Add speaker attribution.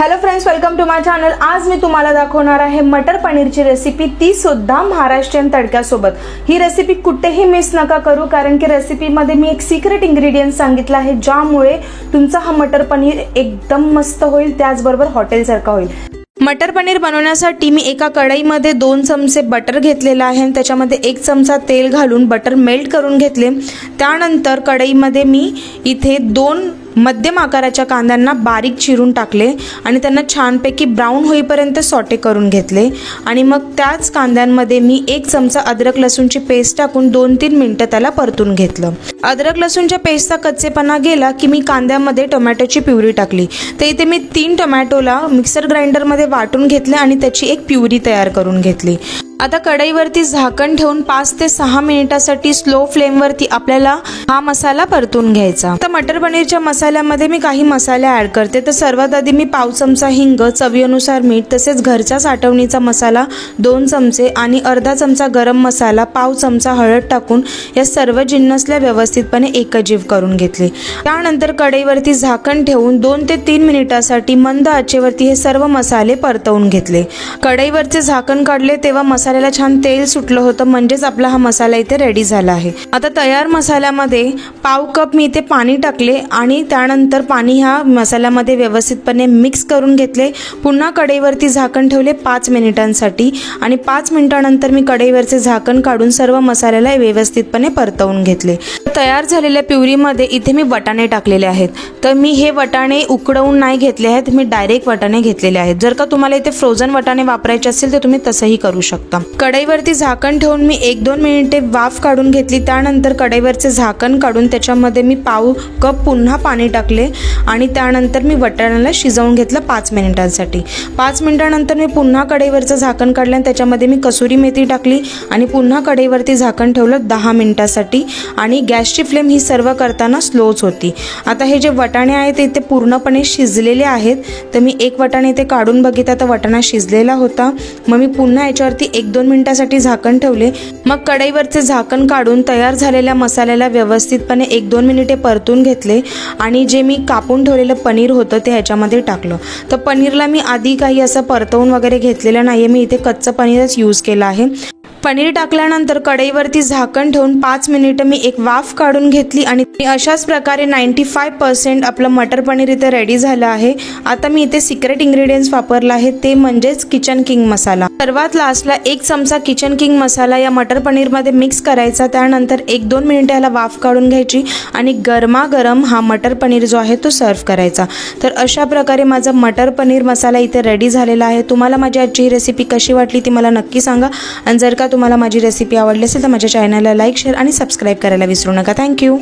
Speaker 1: Hello friends, welcome to my channel. आज मी तुम्हाला दाखवणार आहे मटर पनीरची रेसिपी, ती सुद्धा महाराष्ट्रीयन तडक्यासोबत। ही रेसिपी कुठेही मिस नका करू, कारण की रेसिपीमध्ये मी एक सिक्रेट इंग्रेडियंट सांगितला आहे, ज्यामुळे तुमचा हा मटर पनीर एकदम मस्त होईल, त्याचबरोबर हॉटेलसारखा होईल। मटर पनीर बनवण्यासाठी मी एका कढईमध्ये 2 चमचे बटर घेतलेला आहे आणि त्याच्यामध्ये 1 चमचा तेल घालून बटर मेल्ट करून घेतले। त्यानंतर कढईमध्ये मी इथे 2 मध्यम आकाराच्या कांद्यांना बारीक चिरून टाकले आणि त्यांना छानपैकी ब्राऊन होईपर्यंत सॉटे करून घेतले आणि मग त्याच कांद्यांमध्ये मी 1 चमचा अद्रक लसूणची पेस्ट टाकून 2-3 मिनिटं त्याला परतून घेतलं। अद्रक लसूणच्या पेस्टचा कच्चेपणा गेला की मी कांद्यामध्ये टोमॅटोची प्युरी टाकली। तर इथे मी 3 टोमॅटोला मिक्सर ग्राइंडरमध्ये वाटून घेतले आणि त्याची एक प्युरी तयार करून घेतली। आता कढईवरती झाकण ठेवून 5 ते 6 मिनिटांसाठी स्लो फ्लेमवरती आपल्याला हा मसाला परतून घ्यायचा। आता मटर पनीरच्या मसाल्यामध्ये मी काही मसाले ॲड करते। तर सर्वात आधी मी पाव चमचा हिंग, चवीनुसार मीठ, तसेच घरच्या साठवणीचा मसाला 2 चमचे आणि अर्धा चमचा गरम मसाला, पाव चमचा हळद टाकून या सर्व जिन्नसला व्यवस्थितपणे एकजीव करून घेतले। त्यानंतर कढईवरती झाकण ठेवून 2 ते 3 मिनिटांसाठी मंद आचेवरती हे सर्व मसाले परतवून घेतले। कढईवरचे झाकण काढले तेव्हा मसाल्याला छान तेल सुटलं होतं, म्हणजेच आपला हा मसाला इथे रेडी झाला आहे। आता तयार मसाल्यामध्ये पाव कप मी इथे पाणी टाकले आणि त्यानंतर पाणी ह्या मसाल्यामध्ये व्यवस्थितपणे मिक्स करून घेतले। पुन्हा कढईवरती झाकण ठेवले 5 मिनिटांसाठी आणि 5 मिनिटांनंतर मी कढईवरचे झाकण काढून सर्व मसाल्याला व्यवस्थितपणे परतवून घेतले। तयार झालेल्या प्युरीमध्ये इथे मी वटाणे टाकलेले आहेत। तर मी हे वटाणे उकडवून नाही घेतले आहेत, मी डायरेक्ट वटाणे घेतलेले आहेत। जर का तुम्हाला इथे फ्रोझन वटाणे वापरायचे असेल तर तुम्ही तसंही करू शकता। कढईवरती झाकण ठेवून मी 1-2 मिनिटे वाफ काढून घेतली। त्यानंतर कढईवरचे झाकण काढून त्याच्यामध्ये मी पाव कप पुन्हा पाणी टाकले आणि त्यानंतर मी वटाण्याला शिजवून घेतलं 5 मिनिटांसाठी। 5 मिनिटांनंतर मी पुन्हा कढईवरचं झाकण काढलं आणि त्याच्यामध्ये मी कसुरी मेथी टाकली आणि पुन्हा कढईवरती झाकण ठेवलं 10 मिनिटांसाठी आणि गॅसची फ्लेम ही सर्व करताना स्लोच होती। आता हे जे वटाणे आहेत ते पूर्णपणे शिजलेले आहेत। तर मी एक वटाणे इथे काढून बघितला तर वटाणा शिजलेला होता। मग मी पुन्हा याच्यावरती 1-2 मिनिटांसाठी झाकण ठेवले। मग कढईवरचे झाकण काढून तयार झालेल्या मसाल्याला व्यवस्थितपणे 1-2 मिनिटे परतून घेतले आणि जे मी कापून ठेवलेलं पनीर होतं ते ह्याच्यामध्ये टाकलं। तर पनीरला मी आधी काही असं परतवून वगैरे घेतलेलं नाहीये, मी इथे कच्चं पनीरच यूज केलं आहे। पनीर टाकल्यानंतर कढईवरती झाकण ठेवून 5 मिनिटं मी एक वाफ काढून घेतली आणि अशाच प्रकारे 95% आपलं मटर पनीर इथे रेडी झालं आहे। आता मी इथे सिक्रेट इंग्रेडियंट्स वापरला आहे, ते म्हणजेच किचन किंग मसाला। सर्वात लास्टला 1 चमचा किचन किंग मसाला या मटर पनीरमध्ये मिक्स करायचा। त्यानंतर 1-2 मिनिटं याला वाफ काढून घ्यायची आणि गरमागरम हा मटर पनीर जो आहे तो सर्व करायचा। तर अशा प्रकारे माझा मटर पनीर मसाला इथे रेडी झालेला आहे। तुम्हाला माझी आजची रेसिपी कशी वाटली ती मला नक्की सांगा आणि जर का तुम्हाला माझी रेसिपी आवडली असेल तर माझ्या चॅनलला लाईक, शेअर आणि सबस्क्राईब करायला विसरू नका। थँक्यू।